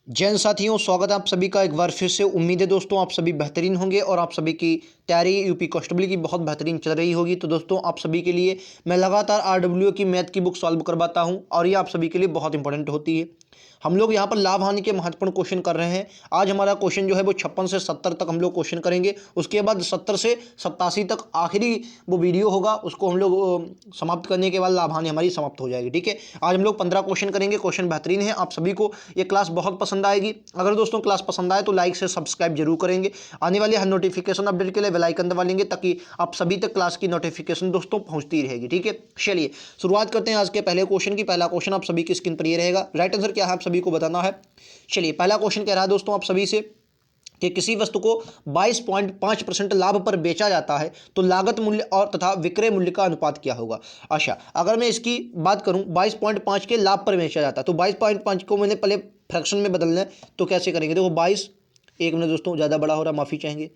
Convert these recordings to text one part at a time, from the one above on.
जैन साथियों, स्वागत है आप सभी का एक बार फिर से। उम्मीद है दोस्तों आप सभी बेहतरीन होंगे और आप सभी की तैयारी यूपी कांस्टेबल की बहुत बेहतरीन चल रही होगी। तो दोस्तों आप सभी के लिए मैं लगातार आरडब्ल्यू की मैथ की बुक सॉल्व करवाता हूं और ये आप सभी के लिए बहुत इंपॉर्टेंट होती है। हम लोग यहाँ पर लाभ हानि के महत्वपूर्ण क्वेश्चन कर रहे हैं। आज हमारा क्वेश्चन जो है वो 56 से 70 तक हम लोग क्वेश्चन करेंगे। उसके बाद 70 से 87 तक आखिरी वो वीडियो होगा, उसको हम लोग समाप्त करने के बाद लाभ हानि हमारी समाप्त हो जाएगी। ठीक है, आज हम लोग 15 क्वेश्चन करेंगे। क्वेश्चन बेहतरीन है, आप सभी को ये क्लास बहुत पसंद आएगी। अगर दोस्तों क्लास पसंद आए तो लाइक से सब्सक्राइब जरूर करेंगे। आने वाले हर नोटिफिकेशन अपडेट के लिए बेल आइकन दबा लेंगे ताकि आप सभी तक क्लास की नोटिफिकेशन दोस्तों पहुंचती रहेगी। ठीक है, चलिए शुरुआत करते हैं आज के पहले क्वेश्चन की। पहला क्वेश्चन आप सभी की स्क्रीन पर ये रहेगा। राइट आंसर क्या है आप सभी को बताना है। चलिए पहला क्वेश्चन कह रहा है दोस्तों आप सभी से कि किसी वस्तु को 22.5% लाभ पर बेचा जाता है तो लागत मूल्य और तथा विक्रय मूल्य का अनुपात क्या होगा। अच्छा, अगर मैं इसकी बात करूं 22.5 के लाभ पर बेचा जाता है तो 22.5 को मैंने पहले फ्रैक्शन में बदलना है। तो कैसे करेंगे, देखो 22, एक मिनट दोस्तों ज़्यादा बड़ा हो रहा, माफ़ी चाहेंगे।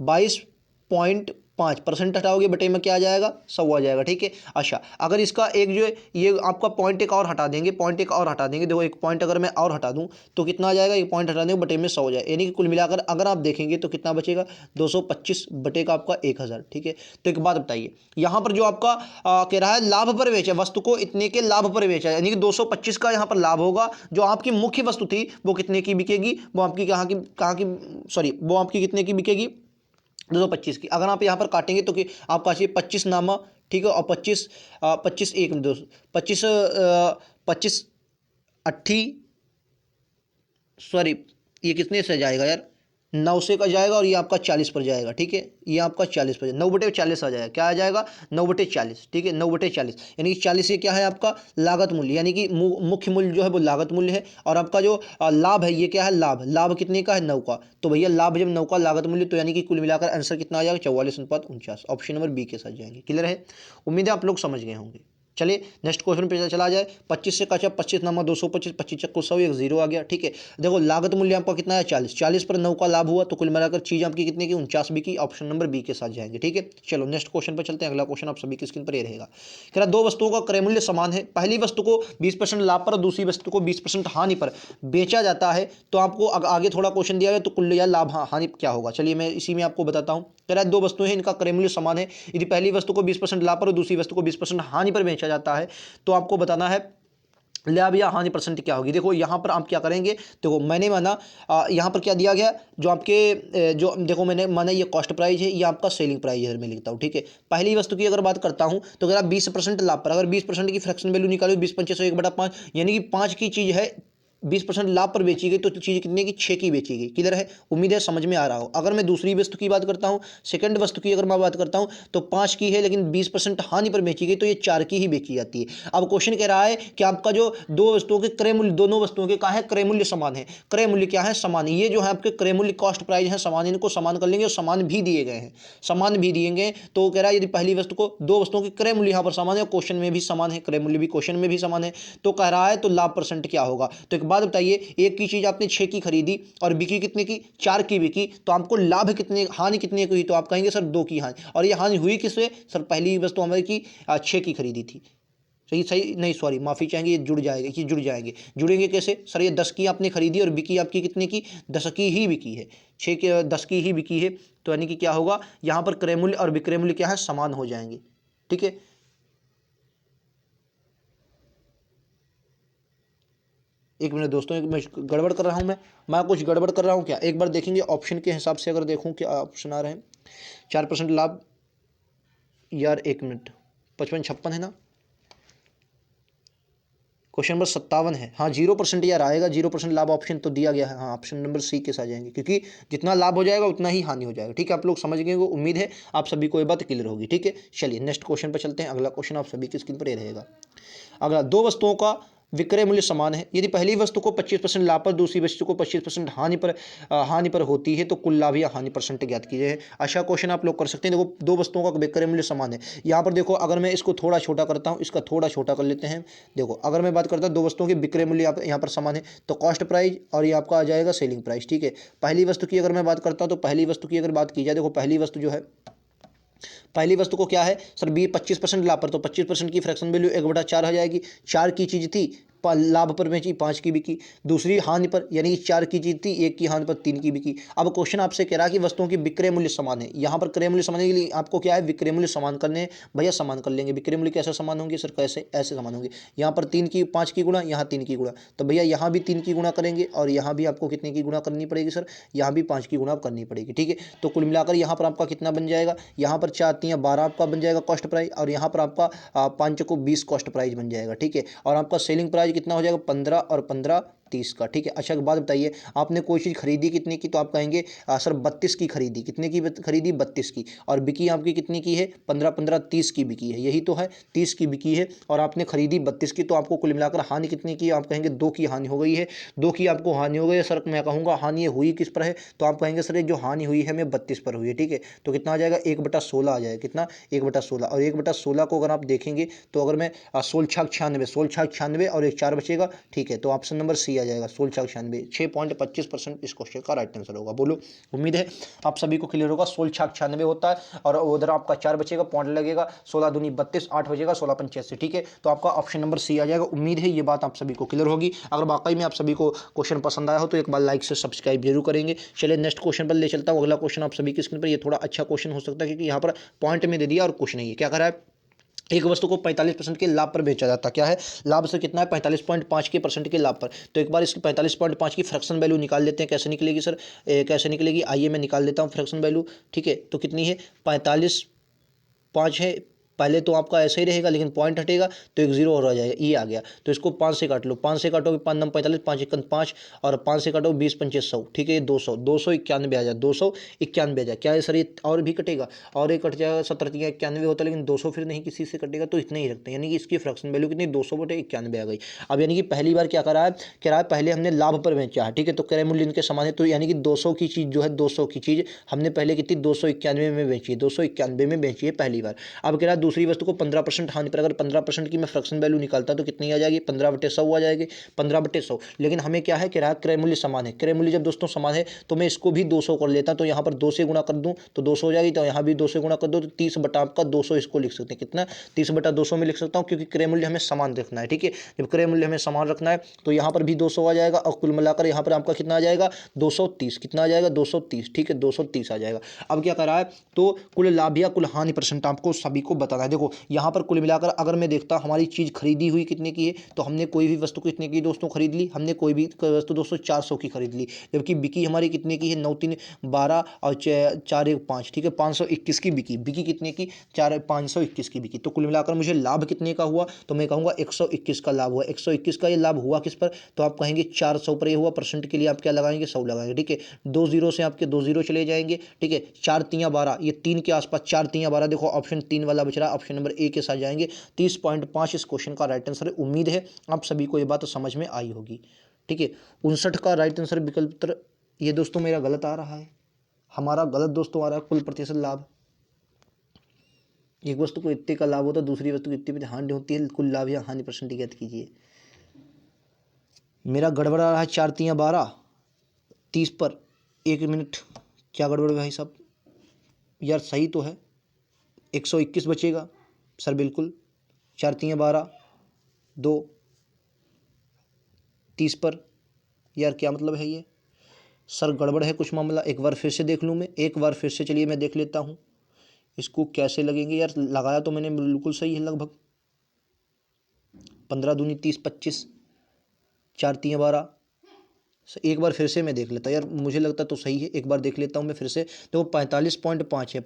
22.5% हटाओगे बटे में क्या आ जाएगा, 100 आ जाएगा। ठीक है, अच्छा अगर इसका एक जो है ये आपका पॉइंट एक और हटा देंगे, पॉइंट एक और हटा देंगे। देखो एक पॉइंट अगर मैं और हटा दूं तो कितना आ जाएगा, एक पॉइंट हटा देंगे बटे में 100 हो जाएगा। यानी कि कुल मिलाकर अगर आप देखेंगे तो कितना बचेगा, 225 बटे का आपका 1000। ठीक है, तो एक बात बताइए, यहाँ पर जो आपका कह रहा है लाभ पर बेचा, वस्तु को इतने के लाभ पर बेचा, यानी कि 225 का यहाँ पर लाभ होगा। जो आपकी मुख्य वस्तु थी वो कितने की बिकेगी, वो आपकी कहाँ की सॉरी वो आपकी कितने की बिकेगी, 225 की। अगर आप यहाँ पर काटेंगे तो कि आप काटिए 25 नामा, ठीक है, और 25 25 एक दो 25 25 अट्ठी सॉरी ये कितने से जाएगा यार, 9 से का जाएगा और ये आपका 40 पर जाएगा। ठीक है, ये आपका 40 पर 9/40 आ जाएगा। क्या आ जाएगा, 9/40। ठीक है, 9/40 यानी कि 40 ये क्या है आपका लागत मूल्य, यानी कि मुख्य मूल्य जो है वो लागत मूल्य है। और आपका जो लाभ है ये क्या है, लाभ लाभ कितने का है, 9 का। तो भैया लाभ जब 9 का लागत मूल्य, तो यानी कि कुल मिलाकर आंसर कितना आ जाएगा, 44.49। ऑप्शन नंबर बी के साथ जाएंगे। क्लियर है, उम्मीद है आप लोग समझ गए होंगे। चलिए नेक्स्ट क्वेश्चन पे चला जाए। 25 से कचा 25 नामा 225, 25 चक्को 100, एक जीरो आ गया। ठीक है, देखो लागत मूल्य आपका कितना है, 40, 40 पर 9 का लाभ हुआ तो कुल मिलाकर चीज आपकी कितने की, 49 बिकी। ऑप्शन नंबर बी के साथ जाएंगे। ठीक है, चलो नेक्स्ट क्वेश्चन पर चलते हैं। अगला क्वेश्चन आप सभी की स्क्रीन पर ये रहेगा। कह रहा दो वस्तुओं का क्रय मूल्य समान है, पहली वस्तु को 20% लाभ पर और दूसरी वस्तु को 20% हानि पर बेचा जाता है तो आपको आगे थोड़ा क्वेश्चन दिया गया तो कुल या लाभ हानि क्या होगा। चलिए मैं इसी में आपको बताता हूँ। कह रहा है दो वस्तुएं हैं, इनका क्रय मूल्य समान है। यदि पहली वस्तु को 20% लाभ पर और दूसरी वस्तु को 20% हानि पर बेचा जाता है तो आपको बताना है लाभ या हानि परसेंट क्या होगी। देखो यहाँ पर आप क्या करेंगे, देखो मैंने माना यहाँ पर क्या दिया गया, जो आपके जो देखो मैंने माना ये कॉस्ट प्राइस है, ये आपका सेलिंग प्राइस है, मैं लिखता हूँ। ठीक है, पहली वस्तु की अगर बात करता हूँ तो अगर आप 20% लाभ पर, अगर 20% की फ्रैक्शन वैल्यू निकालो, 20 1 बटा 5 यानी कि 5 की चीज़ है, 20% लाभ पर बेची गई तो चीज़ कितने की, 6 की बेची गई। क्लियर है, उम्मीद है समझ में आ रहा हो। अगर मैं दूसरी वस्तु की बात करता हूँ, सेकंड वस्तु की अगर मैं बात करता हूँ तो 5 की है लेकिन 20% हानि पर बेची गई तो ये 4 की ही बेची जाती है। अब क्वेश्चन कह रहा है कि आपका जो दो वस्तुओं के क्रय मूल्य, दोनों वस्तुओं के क्या है, क्रय मूल्य समान है। क्रय मूल्य क्या है, समान। ये जो है आपके क्रय मूल्य कॉस्ट प्राइस है समान, इनको समान कर लेंगे और समान भी दिए गए हैं, समान भी दिए गए। तो कह रहा है यदि पहली वस्तु को, दो वस्तुओं के क्रय मूल्य यहाँ पर समान है, क्वेश्चन में भी समान है, क्रय मूल्य भी क्वेश्चन में भी समान है, तो कह रहा है तो लाभ परसेंट क्या होगा। तो एक बात बताइए, एक की चीज आपने 6 की खरीदी और बिकी कितने की, 4 की बिकी, तो आपको लाभ कितने, हानि कितने की हुई, तो आप कहेंगे सर 2 की हानि। और ये हानि हुई किससे, सर पहली वस्तु हमारी की 6 की खरीदी थी। सही सही नहीं सॉरी माफ़ी चाहेंगे, ये जुड़ जाएगा, ये जुड़ जाएंगे। जुड़ेंगे कैसे सर, ये 10 की आपने खरीदी और बिकी आपकी कितने की, 10 की ही बिकी है, 6 के 10 की ही बिकी है। तो यानी कि क्या होगा, यहाँ पर क्रय मूल्य और विक्रय मूल्य क्या है, समान हो जाएंगे। ठीक है, एक मिनट दोस्तों, एक मैं गड़बड़ कर रहा हूँ, मैं कुछ गड़बड़ कर रहा हूँ क्या, एक बार देखेंगे ऑप्शन के हिसाब से। अगर देखूँ क्या ऑप्शन आ रहे हैं, 4% लाभ, यार एक मिनट, 55 56 है ना, क्वेश्चन नंबर 57 है। हाँ 0% यार आएगा, 0% लाभ ऑप्शन तो दिया गया है। हाँ ऑप्शन नंबर सी के साथ जाएंगे क्योंकि जितना लाभ हो जाएगा उतना ही हानि हो जाएगा। ठीक है, आप लोग समझ गए हो, उम्मीद है आप सभी को ये बात क्लियर होगी। ठीक है, चलिए नेक्स्ट क्वेश्चन पर चलते हैं। अगला क्वेश्चन आप सभी की स्क्रीन पर ये रहेगा। अगला, दो वस्तुओं का विक्रय मूल्य समान है, यदि पहली वस्तु को 25% लाभ पर, दूसरी वस्तु को 25% हानि पर होती है तो कुल लाभ या हानि परसेंट ज्ञात कीजिए। अच्छा क्वेश्चन आप लोग कर सकते हैं। देखो दो वस्तुओं का विक्रय मूल्य समान है, यहाँ पर देखो अगर मैं इसको थोड़ा छोटा करता हूँ, इसका थोड़ा छोटा कर लेते हैं। देखो अगर मैं बात करता हूँ दो वस्तुओं के विक्रय मूल्य यहाँ पर समान है तो कॉस्ट प्राइस और ये आपका आ जाएगा सेलिंग प्राइस। ठीक है, पहली वस्तु की अगर मैं बात करता हूँ तो पहली वस्तु की अगर बात की जाए, देखो पहली वस्तु जो है, पहली वस्तु को क्या है सर, 25% लाभ पर, तो 25% की फ्रैक्शन वैल्यू 1/4 आ जाएगी। 4 की चीज़ थी, लाभ पर बेची 5 की बिकी, दूसरी हानि पर यानी कि 4 की चीज थी, 1 की हानि पर 3 की बिकी। अब क्वेश्चन आपसे कह रहा है कि वस्तुओं की विक्रय मूल्य समान है। यहाँ पर क्रय मूल्य समान के लिए आपको क्या है, विक्रय मूल्य समान करने हैं। भैया समान कर लेंगे। विक्रय मूल्य कैसे समान होंगे सर, कैसे, ऐसे समान होंगे। यहाँ पर 3 की 5 की गुणा, यहाँ 3 की गुणा, तो भैया यहाँ भी 3 की गुणा करेंगे और यहाँ भी आपको कितने की गुणा करनी पड़ेगी सर, यहाँ भी 5 की गुणा करनी पड़ेगी। ठीक है, तो कुल मिलाकर यहाँ पर आपका कितना बन जाएगा, यहाँ पर 4 3 12 आपका बन जाएगा कॉस्ट प्राइस, और यहाँ पर आपका 5 को 20 कॉस्ट प्राइस बन जाएगा। ठीक है, और आपका सेलिंग प्राइस कितना हो जाएगा, 15 और 15 30 का। ठीक है, अच्छा एक बात बताइए, आपने कोई चीज़ खरीदी कितने की, तो आप कहेंगे सर 32 की खरीदी। कितने की खरीदी, 32 की, और बिकी आपकी कितनी की है, 15 15 30 की बिकी है, यही तो है, 30 की बिकी है, और आपने खरीदी 32 की, तो आपको कुल मिलाकर हानि कितनी की, आप कहेंगे 2 की हानि हो गई है। 2 की आपको हानि हो गई है सर, मैं कहूँगा हानि ये हुई किस पर है, तो आप कहेंगे सर ये जो हानि हुई है हमें 32 पर हुई है। ठीक है, तो कितना आ जाएगा, 1/16 आ जाएगा। कितना, 1/16, और 1/16 को अगर आप देखेंगे तो अगर मैं 16×96 और एक 4 बचेगा। ठीक है, तो ऑप्शन नंबर सी आ जाएगा, 16×96, 6.25% इस क्वेश्चन का राइट आंसर होगा। बोलो, उम्मीद है आप सभी को क्लियर होगा। 16×96 होता है और उधर आपका 4 बचेगा, पॉइंट लगेगा, 16 दूनी 32, 8 बचेगा, 16×85। ठीक है, तो आपका ऑप्शन नंबर सी आ जाएगा। उम्मीद है ये बात आप सभी को क्लियर होगी। अगर वाकई में आप सभी को क्वेश्चन पसंद आया हो तो एक बार लाइक से सब्सक्राइब जरूर करेंगे। चलिए नेक्स्ट क्वेश्चन पर ले चलता हूँ। अगला क्वेश्चन आप सभी की स्क्रीन पर, ये थोड़ा अच्छा क्वेश्चन हो सकता है क्योंकि यहाँ पर पॉइंट में दे दिया और कुछ नहीं है। क्या करा है, एक वस्तु को 45% के लाभ पर बेचा जाता, क्या है, लाभ से कितना है, 45.5 के परसेंट के लाभ पर। तो एक बार इसकी 45.5 की फ्रैक्शन वैल्यू निकाल लेते हैं। कैसे निकलेगी सर, कैसे निकलेगी, आइए मैं निकाल लेता हूँ फ्रैक्शन वैल्यू। ठीक है, तो कितनी है, 45.5 है। पहले तो आपका ऐसा ही रहेगा लेकिन पॉइंट हटेगा तो एक जीरो और आ जाएगा, ये आ गया। तो इसको 5 से काट लो, 5 से काटोगे 5 9 45, 5 1 5, और 5 से काटो 20 5 100। ठीक है, ये 200 291 आ जाए, 291 आ जाए। क्या है सर, ये और भी कटेगा, और ये कट जाएगा, 17×91 होता है, लेकिन 200 फिर नहीं किसी से कटेगा, तो इतना ही रखते हैं। यानी कि इसकी फ्रैक्शन वैल्यू कितनी, 200/91 आ गई। अब यानी कि पहली बार क्या करा है, कह रहा है पहले हमने लाभ पर बेचा है। ठीक है, तो क्रय मूल्य इनके समान है, तो यानी कि 200 की चीज़ जो है, 200 की चीज़ हमने पहले कितनी, 291 में बेची है, 291 में बेची है पहली बार। अब कह रहा है दूसरी वस्तु को 15% हानि पर, अगर 15% की मैं फ्रैक्शन वैल्यू निकालता तो कितनी आ जाएगी, 15/100 आ जाएगी, 15/100। लेकिन हमें क्या है, किराया क्रय मूल्य समान है। क्रय मूल्य जब दोस्तों समान है तो मैं इसको भी 200 कर लेता, तो यहाँ पर 2 से गुणा कर दूँ तो 200 हो जाएगी, तो यहाँ भी 2 से गुणा कर दो तो 30/200 इसको लिख सकते हैं। कितना, 30/200 में लिख सकता हूँ, क्योंकि क्रय मूल्य हमें समान रखना है। ठीक है, जब क्रय मूल्य हमें समान रखना है तो यहाँ पर भी 200 आ जाएगा, और कुल मिलाकर यहाँ पर आपका कितना आ जाएगा, 230। कितना आ जाएगा, 230। ठीक है, 230 आ जाएगा। अब क्या कर रहा है, तो कुल लाभ या कुल हानि परसेंट आपको सभी को बताना है। देखो यहाँ पर कुल मिलाकर अगर मैं देखता हमारी चीज़ खरीदी हुई कितने की है, तो हमने कोई भी वस्तु कितने की दोस्तों खरीद ली, हमने कोई भी वस्तु दोस्तों 400 की खरीद ली, जबकि बिकी हमारी कितने की है, 9 3 12 और 4 1 5। ठीक है, 521 की बिकी, बिकी कितने की, 521 की बिकी। तो कुल मिलाकर मुझे लाभ कितने का हुआ, तो मैं कहूँगा 121 का लाभ हुआ। 121 का ये लाभ हुआ किस पर, तो आप कहेंगे 400 पर ये हुआ। परसेंट के लिए आप क्या लगाएंगे, 100 लगाएंगे। ठीक है, 2 जीरो से आपके 2 जीरो चले जाएंगे। ठीक है, 4 3 12, ये 3 के आसपास, 4 3 12, देखो ऑप्शन 3 वाला बच रहा है, ऑप्शन नंबर ए के साथ जाएंगे। 30.5 इस क्वेश्चन का राइट आंसर है। उम्मीद है आप सभी को ये बात समझ में आई होगी। ठीक है, 59 का राइट आंसर विकल्प उत्तर, ये दोस्तों मेरा गलत आ रहा है, हमारा गलत दोस्तों आ रहा है। कुल प्रतिशत लाभ, एक वस्तु को इतने का लाभ होता है, दूसरी वस्तु को इतने हानि होती है, कुल लाभ या हानि परसेंट ज्ञात कीजिए। मेरा गड़बड़ आ रहा है, 4 3 12 30 पर, 1 मिनट, क्या गड़बड़ है भाई साहब, यार सही तो है, 121 बचेगा सर, बिल्कुल। 4 3 12 2 30 पर, यार क्या मतलब है ये सर, गड़बड़ है कुछ मामला। एक बार फिर से देख लूँ मैं, एक बार फिर से, चलिए मैं देख लेता हूँ इसको कैसे लगेंगे। यार लगाया तो मैंने बिल्कुल सही है लगभग, 15 दूनी 30 25, 4 3 12। एक बार फिर से मैं देख लेता, यार मुझे लगता तो सही है, एक बार देख लेता हूँ मैं फिर से। तो 45.5 है,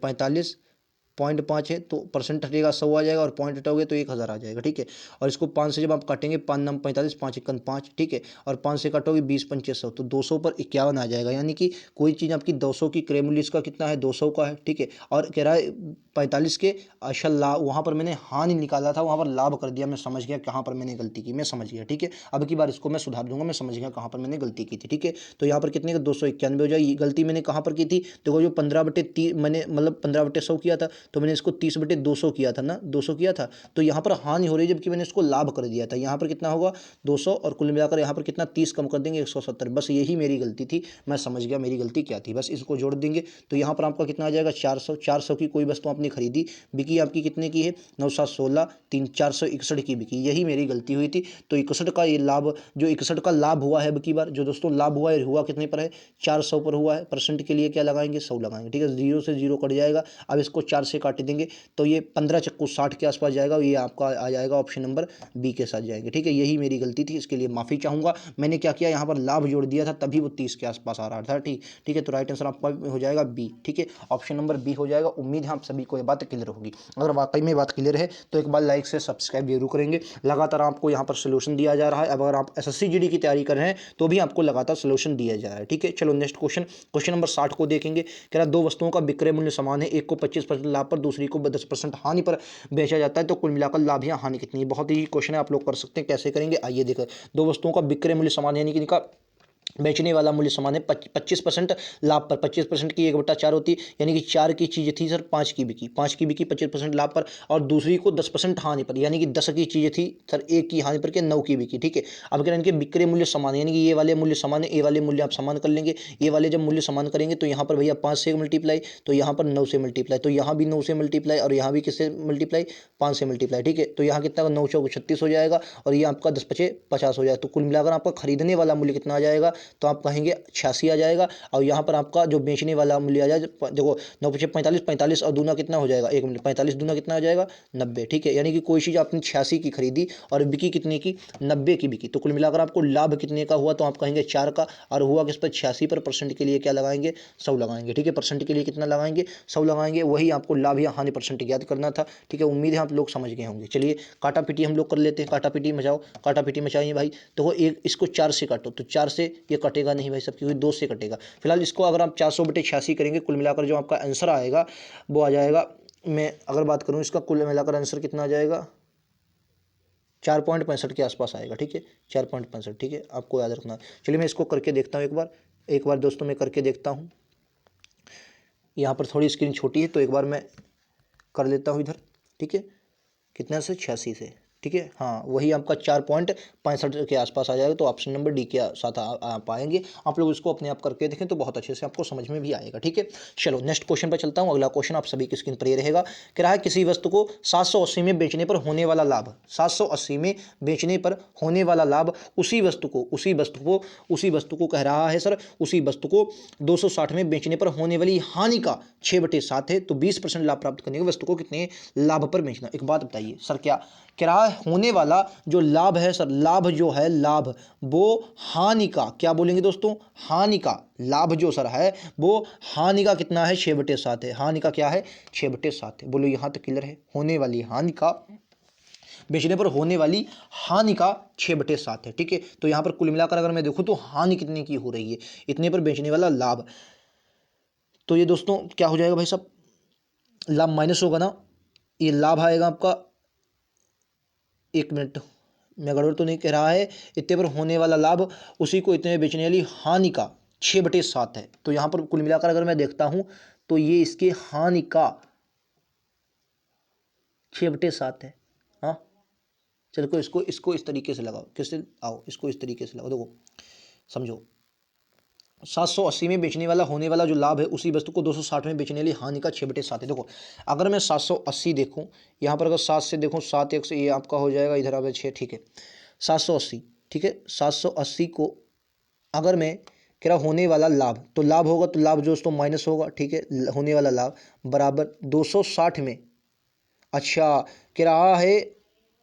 45.5 है, तो परसेंट हटेगा 100 आ जाएगा, और पॉइंट हटाओगे तो 1000 आ जाएगा। ठीक है, और इसको 5 से जब आप काटेंगे, 5 9 45, 5 1 5। ठीक है, और 5 से काटोगे 20 5 100, तो 200 पर 51 आ जाएगा। यानी कि कोई चीज़ आपकी 200 की क्रय मूल्य इसका कितना है, 200 का है। ठीक है, और कह रहा है 45 के असल लाभ, वहाँ पर मैंने हानि निकाला था, वहाँ पर लाभ कर दिया। मैं समझ गया कहाँ पर मैंने गलती की, मैं समझ गया। ठीक है, अब की बार इसको मैं सुधार दूंगा, मैं समझ गया कहाँ पर मैंने गलती की थी। ठीक है, तो यहाँ पर कितने का, 291 हो जाए। गलती मैंने कहाँ पर की थी, देखो जो 15/30 मैंने मतलब 15/100 किया था, तो मैंने इसको 30/200 किया था ना, 200 किया था, तो यहाँ पर हानि हो रही है, जबकि मैंने इसको लाभ कर दिया था। यहाँ पर कितना होगा, 200, और कुल मिलाकर यहाँ पर कितना, 30 कम कर देंगे, 170। बस यही मेरी गलती थी, मैं समझ गया मेरी गलती क्या थी, बस इसको जोड़ देंगे। तो यहाँ पर आपका कितना आ जाएगा, 400। 400 की कोई वस्तु आपने कितनी खरीदी, बिकी आपकी कितने की है 9/7 16, 461 की बिकी, यही मेरी गलती हुई थी। तो 61 का ये लाभ, जो 61 का लाभ हुआ है अब की बार, जो दोस्तों लाभ हुआ है, हुआ कितने पर है 400 पर हुआ है। परसेंट के लिए क्या लगाएंगे 100 लगाएंगे, ठीक है। 0 से 0 कट जाएगा, अब इसको 4 से काट देंगे तो ये 15 चक्कू 60 के आसपास जाएगा, ये आपका आ जाएगा ऑप्शन नंबर बी के साथ जाएंगे, ठीक है। यही मेरी गलती थी, इसके लिए माफ़ी चाहूँगा। मैंने क्या किया, यहाँ पर लाभ जोड़ दिया था तभी वो 30 के आसपास आ रहा था, ठीक है। तो राइट आंसर आपका हो जाएगा बी, ठीक है, ऑप्शन नंबर बी हो जाएगा। उम्मीद है आप सभी को ये बात क्लियर होगी। अगर वाकई में बात क्लियर है तो एक बार लाइक से सब्सक्राइब जरूर करेंगे। लगातार आपको यहाँ पर सोल्यूशन दिया जा रहा है। अब अगर आप एसएससी जीडी की तैयारी कर रहे हैं तो भी आपको लगातार सोल्यूशन दिया जा रहा है, ठीक है। चलो नेक्स्ट क्वेश्चन नंबर 60 को देखेंगे। कह रहा दो वस्तुओं का विक्रय मूल्य समान है, एक को 25% लाभ पर, दूसरी को 10% हानि पर बेचा जाता है, तो कुल मिलाकर लाभ या हानि कितनी है। बहुत ही क्वेश्चन है, आप लोग कर सकते हैं। कैसे करेंगे आइए देखो। दो वस्तुओं का विक्रय मूल्य समान यानी कि इनका बेचने वाला मूल्य समान है, 25% लाभ पर, 25% की 1/4 होती है, यानी कि 4 की चीज़ थी सर, 5 की बिकी, 25% लाभ पर, और दूसरी को 10% हानि पर, यानी कि 10 की चीज़ें थी सर, 1 की हानि पर के 9 की बिकी, ठीक है। अब कह रहे हैं इनके विक्रय मूल्य समान है, यानी कि ये वाले मूल्य समान है, ये वाले मूल्य आप समान कर लेंगे। ये वाले जब मूल्य समान करेंगे तो यहाँ पर भैया 5 से मल्टीप्लाई, तो यहाँ पर 9 से मल्टीप्लाई, तो यहाँ भी 9 से मल्टीप्लाई, और यहाँ भी किससे मल्टीप्लाई 5 से मल्टीप्लाई, ठीक है। तो यहाँ कितना 9 चौक 36 हो जाएगा, और ये आपका 10 पचे 50 हो जाएगा। तो कुल मिलाकर आपका खरीदने वाला मूल्य कितना आ जाएगा, तो आप कहेंगे 86 आ जाएगा। और यहाँ पर आपका जो बेचने वाला मूल्य आ जाएगा, देखो 9 पचे 45, 45 और दूना कितना हो जाएगा, 1 मिनट, 45 दूना कितना हो जाएगा 90, ठीक है। यानी कि कोई चीज़ आपने 86 की खरीदी और बिकी कितने की 90 की बिकी, तो कुल मिलाकर आपको लाभ कितने का हुआ, तो आप कहेंगे 4 का, और हुआ किस पर 86 पर। परसेंट के लिए क्या लगाएंगे 100 लगाएंगे, ठीक है। परसेंट के लिए कितना लगाएंगे 100 लगाएंगे, वही आपको लाभ या हानि परसेंट याद करना था, ठीक है। उम्मीद है आप लोग समझ गए होंगे। चलिए काटा पीटी हम लोग कर लेते हैं, काटा पीटी मचाओ, काटा पीटी मचाइए भाई। तो वो एक इसको 4 से काटो, तो 4 से ये कटेगा नहीं भाई सब, क्योंकि 2 से कटेगा। फिलहाल इसको अगर आप 400/86 करेंगे, कुल मिलाकर जो आपका आंसर आएगा वो आ जाएगा, मैं अगर बात करूं इसका कुल मिलाकर आंसर कितना आ जाएगा 4.65 के आसपास आएगा, ठीक है, 4.65, ठीक है, आपको याद रखना। चलिए मैं इसको करके देखता हूँ एक बार दोस्तों मैं करके देखता हूँ। यहाँ पर थोड़ी स्क्रीन छोटी है तो एक बार मैं कर लेता हूँ इधर, ठीक है। कितना से 86 से, ठीक है, हाँ वही आपका 4.65 के आसपास आ जाएगा। तो ऑप्शन नंबर डी के साथ आप आएंगे। आप लोग इसको अपने आप करके देखें तो बहुत अच्छे से आपको समझ में भी आएगा, ठीक है। चलो नेक्स्ट क्वेश्चन पर चलता हूँ। अगला क्वेश्चन आप सभी की स्क्रीन पर ये रहेगा। कह रहा है किसी वस्तु को 780 में बेचने पर होने वाला लाभ, 780 में बेचने पर होने वाला लाभ, उसी वस्तु को कह रहा है सर, उसी वस्तु को 260 में बेचने पर होने वाली हानि का 6/7 है, तो 20% लाभ प्राप्त करने की वस्तु को कितने लाभ पर बेचना। एक बात बताइए सर, क्या किराया होने वाला जो लाभ है सर, लाभ जो है लाभ वो हानि का, क्या बोलेंगे दोस्तों, हानि का लाभ जो सर है वो हानि का कितना है 6/7 है। हानि का क्या है 6/7 है। बोलो यहाँ तक क्लियर है। होने वाली हानि का, बेचने पर होने वाली हानि का 6/7 है, ठीक है। तो यहाँ पर कुल मिलाकर अगर मैं देखूँ तो हानि कितने की हो रही है, इतने पर बेचने वाला लाभ। तो ये दोस्तों क्या हो जाएगा भाई साहब, लाभ माइनस होगा ना, ये लाभ आएगा आपका, एक मिनट मैं गड़बड़ तो नहीं कह रहा है, इतने पर होने वाला लाभ उसी को इतने में बेचने वाली हानि का 6/7 है। तो यहाँ पर कुल मिलाकर अगर मैं देखता हूँ तो ये इसके हानि का 6/7 है। हाँ चलो इसको इसको इस तरीके से लगाओ, किससे आओ इसको इस तरीके से लगाओ, देखो समझो 780 में बेचने वाला होने वाला जो लाभ है उसी वस्तु को 260 में बेचने वाली हानि का 6/7 है। देखो अगर मैं 780 देखूं, यहाँ पर अगर 7 से देखूं, 7 1 से ये आपका हो जाएगा, इधर आ 6, ठीक है 780, ठीक है 780 को अगर मैं कह रहा होने वाला लाभ, तो लाभ होगा तो लाभ दोस्तों माइनस होगा, ठीक है, होने वाला लाभ बराबर 260 में, अच्छा कह रहा है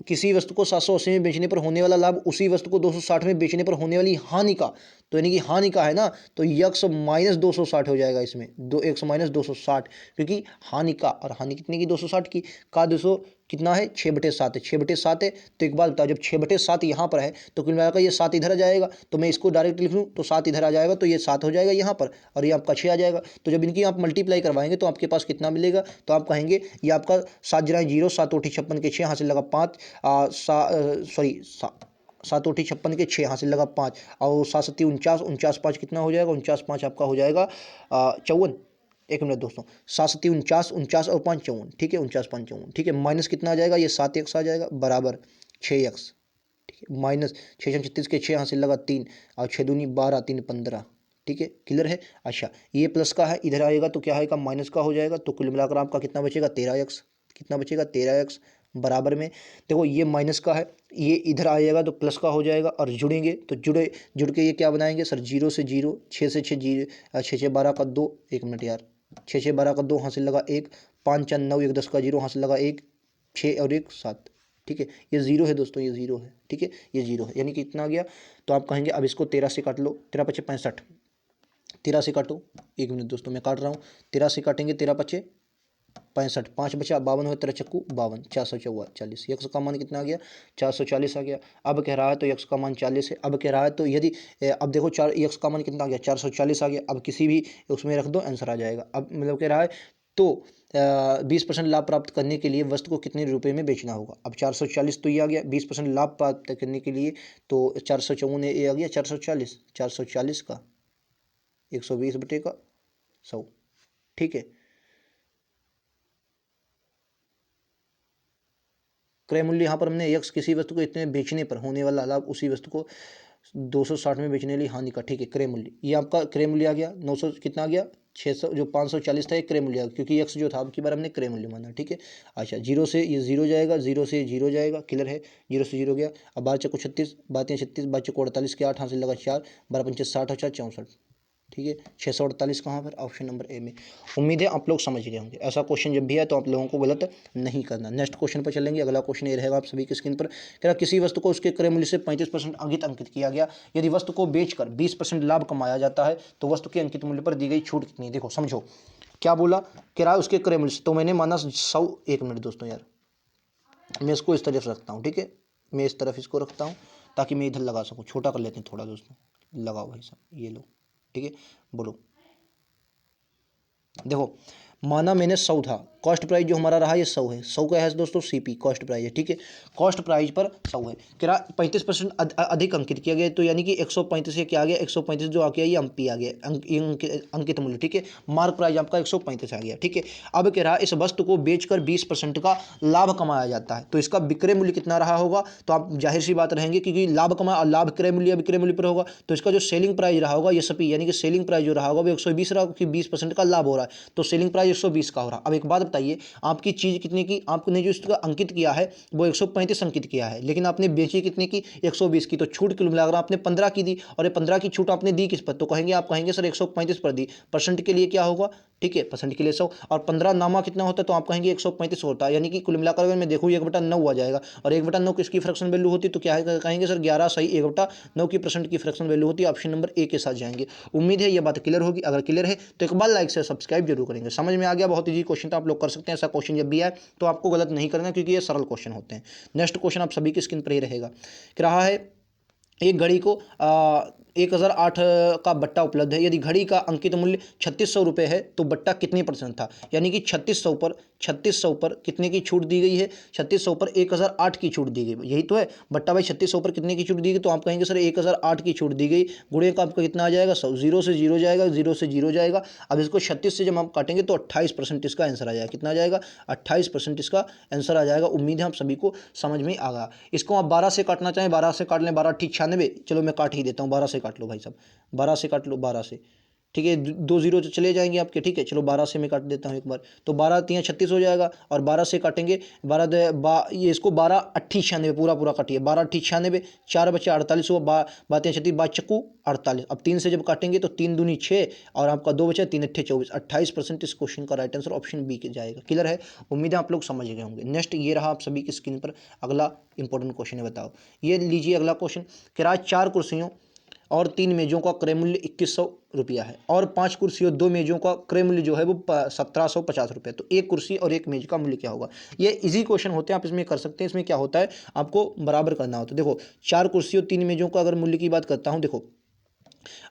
किसी वस्तु को 780 में बेचने पर होने वाला लाभ उसी वस्तु को 260 में बेचने पर होने वाली हानि का, तो यानी कि हानि का है ना, तो यक्स माइनस 260 हो जाएगा इसमें, 2 माइनस 260, क्योंकि हानि का, और हानि कितने की 260 की, का 200 कितना है 6/7 है, 6/7 है। तो एक बात बताओ, जब 6/7 यहाँ पर है तो कुल मिलाकर ये 7 इधर आ जाएगा, तो मैं इसको डायरेक्ट लिख लूँ तो 7 इधर आ जाएगा, तो ये 7 हो जाएगा यहाँ पर, और ये आपका 6 आ जाएगा। तो जब इनकी आप मल्टीप्लाई करवाएंगे तो आपके पास कितना मिलेगा, तो आप कहेंगे ये आपका 7 × 0, 7 × 56 के 6, हासिल लगा 5, 7 × 56 के 6, हासिल लगा 5, और 7 7 49, 49 5 कितना हो जाएगा, 49 5 आपका हो जाएगा 54। एक मिनट दोस्तों, 7 7 49, 49 और 5 54, ठीक है 49 5 54, ठीक है, माइनस कितना आ जाएगा, ये 7 x आ जाएगा बराबर 6 x, ठीक है, माइनस 6 36 के 6, हासिल लगा 3, और 6 दूनी 12, 3 15, ठीक है, क्लियर है। अच्छा, ये प्लस का है, इधर आएगा तो क्या आएगा, माइनस का हो जाएगा। तो कुल मिलाकर आपका कितना बचेगा, 13x। कितना बचेगा, 13x। बराबर में देखो ये माइनस का है, ये इधर आएगा तो प्लस का हो जाएगा, और जुड़ेंगे तो जुड़ के ये क्या बनाएंगे सर, 0 से 0, 6 से 6, 0, 6 6 12 का 2, 1 मिनट यार, 6 6 12 का 2, हासिल लगा 1, 5 4 9, 1 10 का 0, हासिल लगा 1, 6 और 1 7। ठीक है, ये 0 है दोस्तों, ये 0 है। ठीक है, ये 0 है, यानी कि इतना आ गया। तो आप कहेंगे अब इसको 13 से काट लो, 13 पचे 65, 13 से काटो, 1 मिनट दोस्तों मैं काट रहा हूँ। 13 से काटेंगे, 13 पचे 65, 5 बचा 52, हो 13 चक्कू 52, 444। यक्स का मान कितना आ गया, 440 आ गया। अब कह रहा है तो यक्स का मान 40 है। अब कह रहा है तो यदि अब देखो यक्स का मान कितना आ गया, 440 आ गया। अब किसी भी उसमें रख दो, आंसर आ जाएगा। अब मतलब कह रहा है तो 20% लाभ प्राप्त करने के लिए वस्तु को कितने रुपए में बेचना होगा। अब 440 तो ये आ गया, 20% लाभ प्राप्त करने के लिए तो 454 ये आ गया, 440 का 120 बटे का 100। ठीक है, क्रय मूल्य यहाँ पर हमने यक्स किसी वस्तु को इतने बेचने पर होने वाला लाभ उसी वस्तु को 260 में बेचने लिए हानि का। ठीक है, क्रय मूल्य, ये आपका क्रय मूल्य आ गया 900, कितना आ गया 600, जो 540 था ये क्रय मूल्य आ गया, क्योंकि यक्स जो था अब की बार हमने क्रय मूल्य माना। ठीक है, अच्छा, 0 से ये 0 जाएगा, 0 से 0 जाएगा, क्लियर है, 0 से 0 गया। अब 12 चक्को 36, 12 36, 12 चक्को 48 के 8, हासिल लगा 4, 12 पंचे 60 और 4 64। ठीक है, 648 कहाँ पर, ऑप्शन नंबर ए में। उम्मीद है आप लोग समझ गए होंगे। ऐसा क्वेश्चन जब भी है तो आप लोगों को गलत नहीं करना। नेक्स्ट क्वेश्चन पर चलेंगे। अगला क्वेश्चन ये रहेगा आप सभी की स्क्रीन पर। कह रहा किसी वस्तु को उसके क्रय मूल्य से 35% अंकित किया गया। यदि वस्तु को बेचकर 20% लाभ कमाया जाता है तो वस्तु के अंकित मूल्य पर दी गई छूट कितनी है। देखो समझो क्या बोला, कह रहा उसके क्रय मूल्य से, तो मैंने माना 100। 1 मिनट दोस्तों यार, मैं इसको इस तरफ रखता हूँ। ठीक है, मैं इस तरफ इसको रखता हूँ ताकि मैं इधर लगा सकूँ। छोटा कर लेते हैं थोड़ा दोस्तों, लगाओ भाई साहब, ये लो। ठीक है, बोलो। देखो माना मैंने 100 था, कॉस्ट प्राइस जो हमारा रहा ये 100 है। 100 का है दोस्तों सीपी, कॉस्ट प्राइस है। ठीक है, कॉस्ट प्राइस पर 100 है। किरा 35% अधिक अंकित किया गया, तो यानी कि 135 से क्या आ गया, 135 जो आ गया ये एमपी आ गया, अंकित मूल्य। ठीक है, मार्क प्राइस आपका 135 आ गया। ठीक है, अब कह रहा इस वस्तु को बेचकर 20% का लाभ कमाया जाता है, तो इसका विक्रय मूल्य कितना रहा होगा। तो आप जाहिर सी बात रहेंगे, क्योंकि लाभ कमाया, लाभ क्रय मूल्य विक्रय मूल्य पर होगा, तो इसका जो सेलिंग प्राइस रहा होगा ये सपी, यानी कि सेलिंग प्राइस जो रहा होगा वो 120 रहा, क्योंकि 20% का लाभ हो रहा है, तो सेलिंग प्राइस 120 का हो रहा। अब एक बात बताइए, आपकी चीज़ कितने की, आपने जो इसका अंकित किया है वो 135 अंकित किया है, लेकिन आपने बेची कितने की, 120 की। तो छूट कुल मिलाकर आपने 15 की दी, और ये 15 की छूट आपने दी किस पर, तो कहेंगे आप कहेंगे सर 135 पर दी। परसेंट के लिए क्या होगा, ठीक है, परसेंट के लिए 100, और 15 नामा कितना होता है, तो आप कहेंगे 135 होता है, यानी कि कुल मिलाकर अगर मैं देखूँ 1/9 आ जाएगा, और 1/9 किसकी फ्रैक्शन वैल्यू होती, तो क्या है कहेंगे सर 11 सही 1/9 की परसेंट की फ्रैक्शन वैल्यू होती है। ऑप्शन नंबर ए के साथ जाएंगे। उम्मीद है ये बात क्लियर होगी। अगर क्लियर है तो एक बार लाइक से सब्सक्राइब जरूर करेंगे। समझ में आ गया, बहुत ईजी क्वेश्चन था, आप लोग कर सकते हैं। ऐसा क्वेश्चन जब भी आए तो आपको गलत नहीं करना, क्योंकि ये सरल क्वेश्चन होते हैं। नेक्स्ट क्वेश्चन आप सभी की स्क्रीन पर ही रहेगा। कि रहा है एक घड़ी को 1008 का बट्टा उपलब्ध है। यदि घड़ी का अंकित मूल्य 3600 रुपये है तो बट्टा कितने परसेंट था, यानी कि 3600 पर कितने की छूट दी गई है, 3600 पर 1008 की छूट दी गई, यही तो है। बट्टा भाई 3600 पर कितने की छूट दी गई, तो आप कहेंगे सर 1008 की छूट दी गई। गुणे का आपका कितना आ जाएगा, 100, 0 से 0 जाएगा, 0 से 0 जाएगा। अब इसको 36 से जब हम काटेंगे तो 28% इसका आंसर आ जाएगा। कितना आ जाएगा, 28% इसका आंसर आ जाएगा। उम्मीद है आप सभी को समझ में आ गया। इसको आप 12 से काटना चाहें 12 से काट लें, 12 ठीक 96, चलो मैं काट ही देता हूँ, 12 से काट लो भाई साहब, 12 से काट लो, 12 से। ठीक है, 2 0 तो चले जाएंगे आपके। ठीक है, चलो 12 से मैं काट देता हूँ एक बार, तो 12 3 36 हो जाएगा, और 12 से काटेंगे 12 ये इसको 12 8 96 पूरा पूरा काटिए, 12 8 96, 4 बचे 48 हुआ, 12 36 बात चक्कू 48। अब 3 से जब काटेंगे तो 3 दूनी 6, और आपका 2 बचे 3 अट्ठे 24, 28% इस क्वेश्चन का राइट आंसर ऑप्शन बी के जाएगा। क्लियर है, उम्मीद है आप लोग समझ गए होंगे। नेक्स्ट ये रहा आप सभी की स्क्रीन पर अगला इंपॉर्टेंट क्वेश्चन है। बताओ, ये लीजिए अगला क्वेश्चन। किराया 4 कुर्सियों और 3 मेजों का क्रय मूल्य 2100 रुपया है, और 5 कुर्सी और 2 मेजों का क्रय मूल्य जो है वो 1750 रुपये। तो एक कुर्सी और एक मेज का मूल्य क्या होगा। ये इजी क्वेश्चन होते हैं, आप इसमें कर सकते हैं। इसमें क्या होता है, आपको बराबर करना होता है। देखो 4 कुर्सी और 3 मेजों का अगर मूल्य की बात करता हूँ, देखो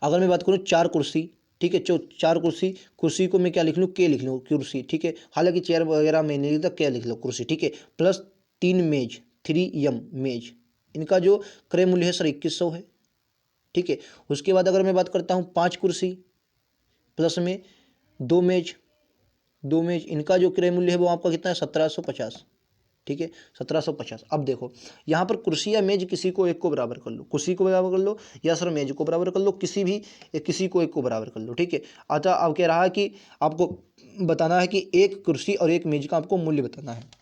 अगर मैं बात करूँ 4 कुर्सी, ठीक है, 4 कुर्सी, कुर्सी को मैं क्या लिख लूँ, के लिख लूँ, कुर्सी। ठीक है, हालांकि चेयर वगैरह में नहीं लिखता, क्या लिख लो, कुर्सी। ठीक है, प्लस 3 मेज, 3M मेज, इनका जो क्रय मूल्य है सर 2100 है। ठीक है, उसके बाद अगर मैं बात करता हूँ 5 कुर्सी प्लस में 2 मेज, इनका जो क्रय मूल्य है वो आपका कितना है, 1750। ठीक है 1750। अब देखो यहाँ पर कुर्सी या मेज किसी को एक को बराबर कर लो, कुर्सी को बराबर कर लो या सर मेज को बराबर कर लो, किसी को एक को बराबर कर लो, ठीक है। अतः अब कह रहा है कि आपको बताना है कि एक कुर्सी और एक मेज का आपको मूल्य बताना है।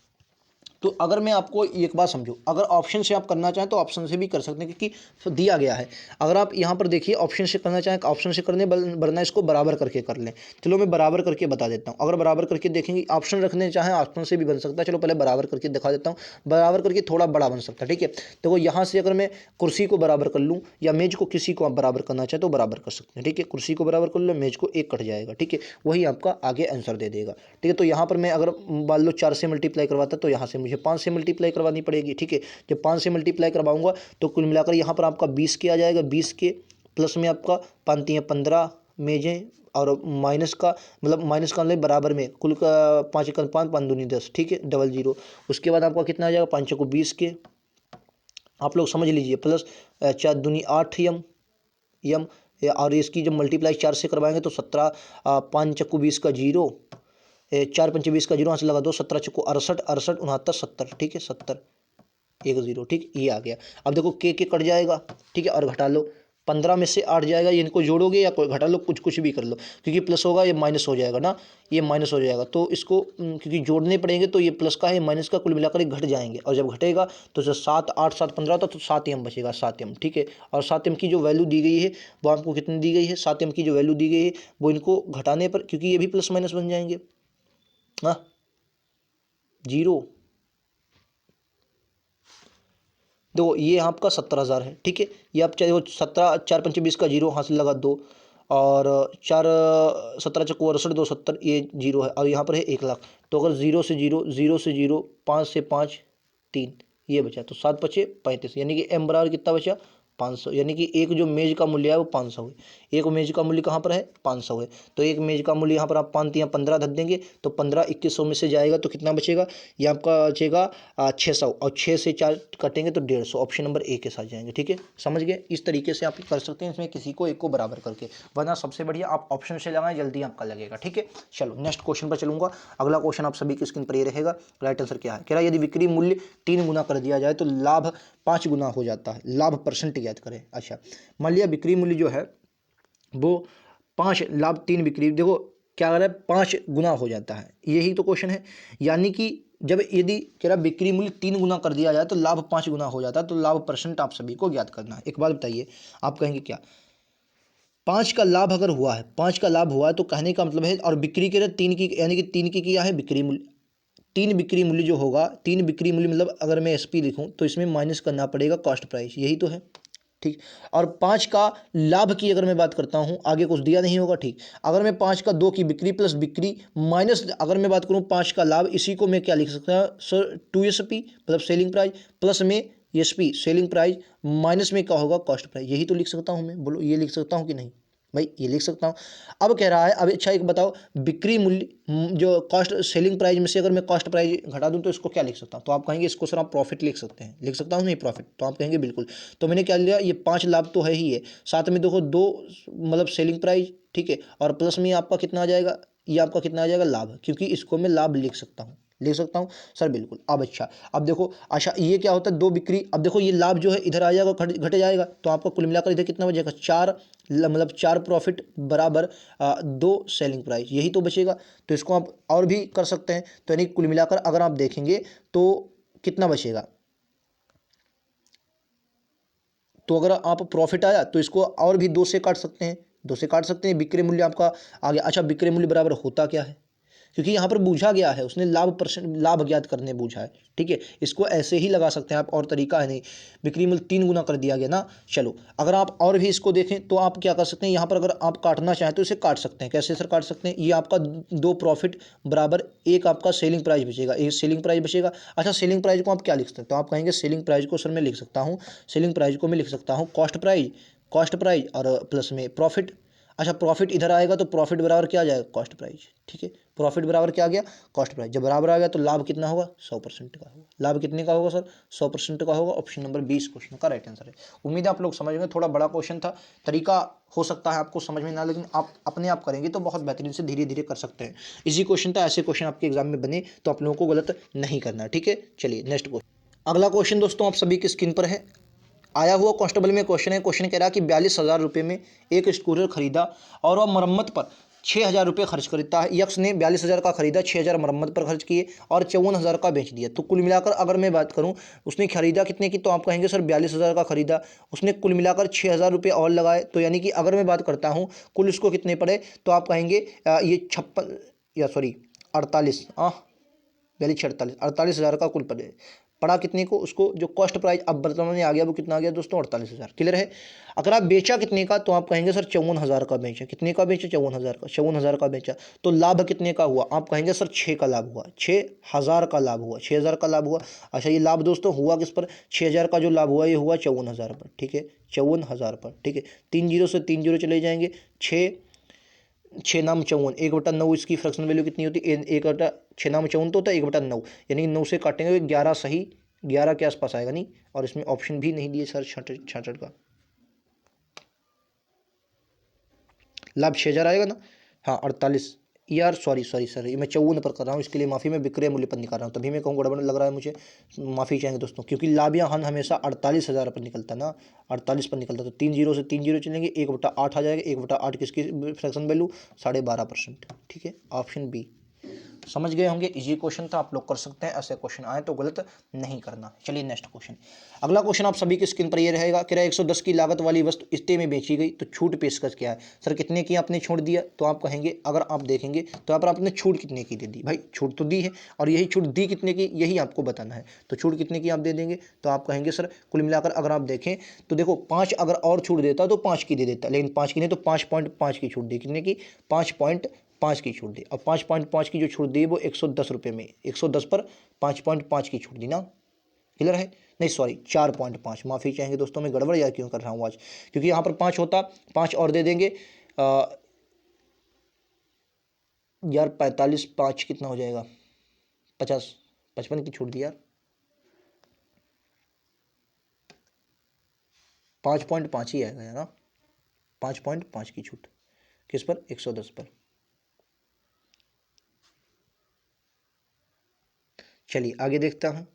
तो अगर मैं आपको एक बात समझो, अगर ऑप्शन से आप करना चाहें तो ऑप्शन से भी कर सकते हैं, क्योंकि दिया गया है। अगर आप यहाँ पर देखिए ऑप्शन से करना चाहें ऑप्शन से करने, वरना इसको बराबर करके कर लें। चलो मैं बराबर करके बता देता हूँ। अगर बराबर करके देखेंगे, ऑप्शन रखने चाहें ऑप्शन से भी बन सकता है। चलो पहले बराबर करके दिखा देता हूँ, बराबर करके थोड़ा बड़ा बन सकता है, ठीक है। देखो यहाँ से अगर मैं कुर्सी को बराबर कर लूँ या मेज को, किसी को आप बराबर करना चाहें तो बराबर कर सकते हैं, ठीक है। कुर्सी को बराबर कर लो, मेज को एक कट जाएगा, ठीक है, वही आपका आगे आंसर दे देगा, ठीक है। तो यहाँ पर मैं अगर मान लो 4 से मल्टीप्लाई करवाता तो यहाँ से मुझे 5 से मल्टीप्लाई करवानी पड़ेगी, ठीक है। जब 5 से मल्टीप्लाई करवाऊंगा तो कुल मिलाकर यहाँ पर आपका 20 के आ जाएगा, 20 के प्लस में आपका 5 15 मेजें, और माइनस का मतलब बराबर में कुल का 5 1 5 5 दूनी 10, ठीक है, 00। उसके बाद आपका कितना आ जाएगा 5 को 20 के, आप लोग समझ लीजिए, प्लस 4 दूनी 8 यम, और इसकी जब मल्टीप्लाई 4 से करवाएंगे तो 17, 5 चक्कू 20 का 0, 4 पंचे 20 का 0 यहाँ से लगा दो, 17 चक्कू 68 68 69 70, ठीक है, 70 1 0, ठीक, ये आ गया। अब देखो के कट जाएगा, ठीक है, और घटा लो, 15 में से 8 जाएगा, ये इनको जोड़ोगे या कोई घटा लो, कुछ भी कर लो, क्योंकि प्लस होगा ये माइनस हो जाएगा ना, ये माइनस हो जाएगा, तो इसको क्योंकि जोड़ने पड़ेंगे तो ये प्लस का है माइनस का, कुल मिलाकर घट जाएंगे, और जब घटेगा तो जब 7 8 7 15 होता तो 7 एम बचेगा, 7 एम, ठीक है। और 7 एम की जो वैल्यू दी गई है वो आपको कितनी दी गई है, 7 एम की जो वैल्यू दी गई है वो इनको घटाने पर, क्योंकि ये भी प्लस माइनस बन जाएंगे, हाँ 0। देखो ये आपका 70,000 है, ठीक है। ये आप चाहे वो 17 4 पंचे 20 का 0 हासिल लगा दो, और 4 17 चक्कू 68 2 70, ये 0 है, और यहाँ पर है 1,00,000। तो अगर 0 से 0 0 से 0 5 से 5 3 ये बचा, तो 7 बचे 35, यानी कि एम बराबर कितना बचा 500, यानी कि एक जो मेज का मूल्य है वो 500 है। एक मेज का मूल्य कहाँ पर है 500 है, तो एक मेज का मूल्य यहाँ पर आप 5 या 15 धर देंगे तो 15 2100 में से जाएगा तो कितना बचेगा, ये आपका बचेगा 600, और 6 से 4 कटेंगे तो 150, ऑप्शन नंबर ए के साथ जाएंगे, ठीक है, समझ गए। इस तरीके से आप कर सकते हैं इसमें किसी को एक को बराबर करके, वरना सबसे बढ़िया आप ऑप्शन से लगाएं, जल्दी आपका लगेगा, ठीक है। चलो नेक्स्ट क्वेश्चन पर चलूंगा। अगला क्वेश्चन आप सभी की स्क्रीन पर ये रहेगा। राइट आंसर क्या है, कह रहा है यदि बिक्री मूल्य 3 गुना कर दिया जाए तो लाभ 5 गुना हो जाता है, लाभ परसेंट याद करें। अच्छा मान लिया बिक्री मूल्य जो है वो 5, लाभ 3, बिक्री देखो क्या कर रहा है 5 गुना हो जाता है, यही तो क्वेश्चन है। यानी कि जब यदि कह रहा बिक्री मूल्य 3 गुना कर दिया जाए तो लाभ 5 गुना हो जाता है, तो लाभ परसेंट आप सभी को ज्ञात करना है। एक बात बताइए, आप कहेंगे क्या 5 का लाभ अगर हुआ है, 5 का लाभ हुआ है तो कहने का मतलब है, और बिक्री के 3 की, यानी कि 3 की क्या है बिक्री मूल्य, 3 बिक्री मूल्य जो होगा, 3 बिक्री मूल्य मतलब अगर मैं एसपी लिखूं तो इसमें माइनस करना पड़ेगा कॉस्ट प्राइस, यही तो है, ठीक। और 5 का लाभ की अगर मैं बात करता हूं, आगे कुछ दिया नहीं होगा, ठीक। अगर मैं 5 का 2 की बिक्री प्लस बिक्री माइनस, अगर मैं बात करूं 5 का लाभ, इसी को मैं क्या लिख सकता हूं सर 2SP मतलब सेलिंग प्राइस, प्लस में एसपी सेलिंग प्राइस, माइनस में क्या होगा कॉस्ट प्राइस, यही तो लिख सकता हूं मैं, बोलो ये लिख सकता हूं कि नहीं भाई, ये लिख सकता हूँ। अब कह रहा है, अब अच्छा एक बताओ बिक्री मूल्य जो कॉस्ट सेलिंग प्राइस में से अगर मैं कॉस्ट प्राइस घटा दूं तो इसको क्या लिख सकता हूँ, तो आप कहेंगे इसको सर आप प्रॉफिट लिख सकते हैं, लिख सकता हूँ नहीं प्रॉफिट, तो आप कहेंगे बिल्कुल। तो मैंने क्या लिया, ये 5 लाभ तो है ही है, साथ में देखो 2 मतलब सेलिंग प्राइस, ठीक है, और प्लस में आपका कितना आ जाएगा, ये आपका कितना आ जाएगा लाभ, क्योंकि इसको मैं लाभ लिख सकता हूँ, लिख सकता हूँ सर बिल्कुल। अब अच्छा अब देखो, अच्छा ये क्या होता है 2 बिक्री, अब देखो ये लाभ जो है इधर आ जाएगा, घट जाएगा, तो आपका कुल मिलाकर इधर कितना बचेगा 4, मतलब 4 प्रॉफिट बराबर 2 सेलिंग प्राइस, यही तो बचेगा। तो इसको आप और भी कर सकते हैं, तो यानी कुल मिलाकर अगर आप देखेंगे तो कितना बचेगा, तो अगर आप प्रॉफिट आया तो इसको और भी 2 से काट सकते हैं, 2 से काट सकते हैं, बिक्री मूल्य आपका आ गया। अच्छा बिक्री मूल्य बराबर होता क्या है, क्योंकि यहाँ पर पूछा गया है, उसने लाभ परसेंट लाभ ज्ञात करने पूछा है, ठीक है। इसको ऐसे ही लगा सकते हैं आप, और तरीका है नहीं, बिक्री मूल्य 3 गुना कर दिया गया ना। चलो अगर आप और भी इसको देखें तो आप क्या कर सकते हैं, यहाँ पर अगर आप काटना चाहें तो इसे काट सकते हैं, कैसे सर काट सकते हैं, ये आपका 2 प्रॉफिट बराबर 1 आपका सेलिंग प्राइस बचेगा, एक सेलिंग प्राइस बचेगा। अच्छा सेलिंग प्राइस को आप क्या लिख सकते हैं, तो आप कहेंगे सेलिंग प्राइस को सर मैं लिख सकता हूँ, सेलिंग प्राइस को मैं लिख सकता हूँ कॉस्ट प्राइस और प्लस में प्रॉफिट। अच्छा प्रॉफिट इधर आएगा तो प्रॉफिट बराबर क्या आ जाएगा, कॉस्ट प्राइस, ठीक है। प्रॉफिट बराबर क्या आ गया, कॉस्ट प्राइस। जब बराबर आ गया तो लाभ कितना होगा, 100% का होगा। लाभ कितने का होगा सर, 100% का होगा। ऑप्शन नंबर 20 क्वेश्चन का राइट आंसर है। उम्मीद है आप लोग समझ गए, थोड़ा बड़ा क्वेश्चन था, तरीका हो सकता है आपको समझ में ना, लेकिन आप अपने आप करेंगे तो बहुत बेहतरीन से धीरे धीरे कर सकते हैं। इजी क्वेश्चन था, ऐसे क्वेश्चन आपके एग्जाम में बने तो आप लोगों को गलत नहीं करना, ठीक है। चलिए नेक्स्ट क्वेश्चन। अगला क्वेश्चन दोस्तों आप सभी की स्क्रीन पर है, आया हुआ कांस्टेबल में क्वेश्चन है। क्वेश्चन कह रहा है कि 42,000 रुपये में एक स्कूटर खरीदा और वह मरम्मत पर 6,000 रुपये खर्च करता है। यक्स ने 42,000 का खरीदा, 6,000 मरम्मत पर खर्च किए और 54,000 का बेच दिया। तो कुल मिलाकर अगर मैं बात करूं उसने खरीदा कितने की, तो आप कहेंगे सर 42,000 का खरीदा, उसने कुल मिलाकर 6,000 रुपये और लगाए, तो यानी कि अगर मैं बात करता हूँ कुल इसको कितने पड़े, तो आप कहेंगे ये 56 या सॉरी 48 42 48 48,000 का कुल पड़ा कितने को, उसको जो कॉस्ट प्राइस अब वर्तमान में आ गया वो कितना आ गया दोस्तों, 48,000। क्लियर है। अगर आप बेचा कितने का, तो आप कहेंगे सर 54,000 का बेचा। कितने का बेचा, 54,000 का, 54,000 का बेचा। तो लाभ कितने का हुआ, आप कहेंगे सर 6 का लाभ हुआ, 6,000 का लाभ हुआ, 6,000 का लाभ हुआ। अच्छा ये लाभ दोस्तों हुआ किस पर, 6,000 का जो लाभ हुआ ये हुआ 54,000 पर, ठीक है, 54,000 पर, ठीक है। 3 जीरो से 3 जीरो चले जाएंगे, 6 नाम 54, 1/9 इसकी फ्रैक्शन वैल्यू कितनी होती है, 6 नाम 54 तो होता है 1/9, यानी 9 से काटेंगे 11 सही, 11 के आसपास आएगा नहीं। और इसमें ऑप्शन भी नहीं दिए सर 66 का, लाभ 6,000 आएगा ना, हाँ 48 यार, सॉरी सॉरी सर, ये मैं 54 पर कर रहा हूँ, इसके लिए माफ़ी, मैं विक्रय मूल्य पर निकाल रहा हूँ, तभी मैं कहूँ गड़बड़ लग रहा है मुझे, माफ़ी चाहेंगे दोस्तों, क्योंकि लाभ या हानि हमेशा 48,000 पर निकलता ना, 48 पर निकलता। तो 3 जीरो से 3 जीरो चलेंगे, 1/8 आ जाएगा, 1/8 किसकी फ्रैक्शन वैल्यू, 12.5%, ठीक है। Option B. समझ गए होंगे, इजी क्वेश्चन था, आप लोग कर सकते हैं, ऐसे क्वेश्चन आए तो गलत नहीं करना। चलिए नेक्स्ट क्वेश्चन। अगला क्वेश्चन आप सभी की स्क्रीन पर ये रहेगा, कह रहा है 110 की लागत वाली वस्तु इस्ते में बेची गई तो छूट पेशकश क्या है। सर कितने की आपने छूट दिया, तो आप कहेंगे, अगर आप देखेंगे तो यहाँ पर आपने छूट कितने की दे दी, भाई छूट तो दी है, और यही छूट दी कितने की यही आपको बताना है। तो छूट कितने की आप दे देंगे, तो आप कहेंगे सर कुल मिलाकर अगर आप देखें तो देखो 5 अगर और छूट देता तो 5 की दे देता, लेकिन 5 की नहीं तो 5.5 की छूट दी, कितने की, 5.5 की छूट दी। अब 5.5 की जो छूट दी वो 110 रुपये में, 110 पर 5.5 की छूट दी ना। क्लियर है, नहीं सॉरी 4.5, माफ़ी चाहेंगे दोस्तों, मैं गड़बड़ यार क्यों कर रहा हूँ आज, क्योंकि यहाँ पर 5 होता, 5 और दे देंगे यार 45, 5 कितना हो जाएगा, 50, 55 की छूट दी यार, 5.5 ही आएगा यार ना, 5.5 की छूट किस पर, 110 पर। चलिए आगे देखता हूँ,